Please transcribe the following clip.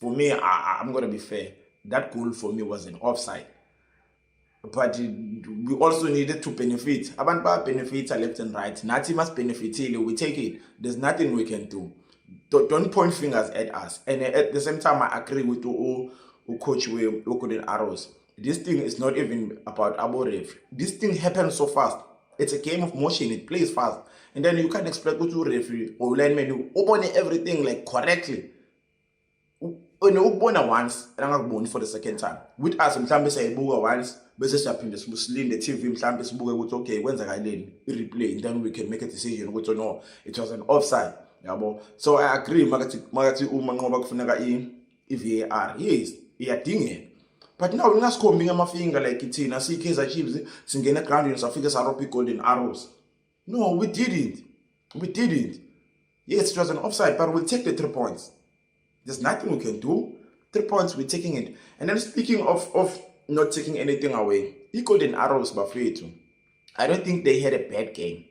For me, I'm going to be fair. That goal for me was an offside. But we also needed to benefit. Abantu benefits left and right. Nathi must benefit. We take it. There's nothing we can do. Don't point fingers at us. And at the same time, I agree with coach we Golden Arrows. This thing is not even about Aboref. This thing happens so fast. It's a game of motion. It plays fast. And then you can't expect to referee or lineman to open everything like correctly. Ukubona once angakuboni for the second time. With us mhlambe siyayibuka once bese siyaphinde sibusilinde TV mhlambe sibuke ukuthi okay kwenzakaleni i-replay, and then we can make a decision ukuthi no, it was an offside, yabo. So I agree makathi uma nqoba kufuneka i-VAR, yes iyadingeka, but now ngasikhombi ngamafinger like ithina siKaizer Chiefs singena ground safike sarobha Golden Arrows. No, we didn't. Yes, it was an offside, but we'll take the 3 points. There's nothing we can do. 3 points, we're taking it. And then speaking of not taking anything away, the Golden Arrows, Bafetu, I don't think they had a bad game.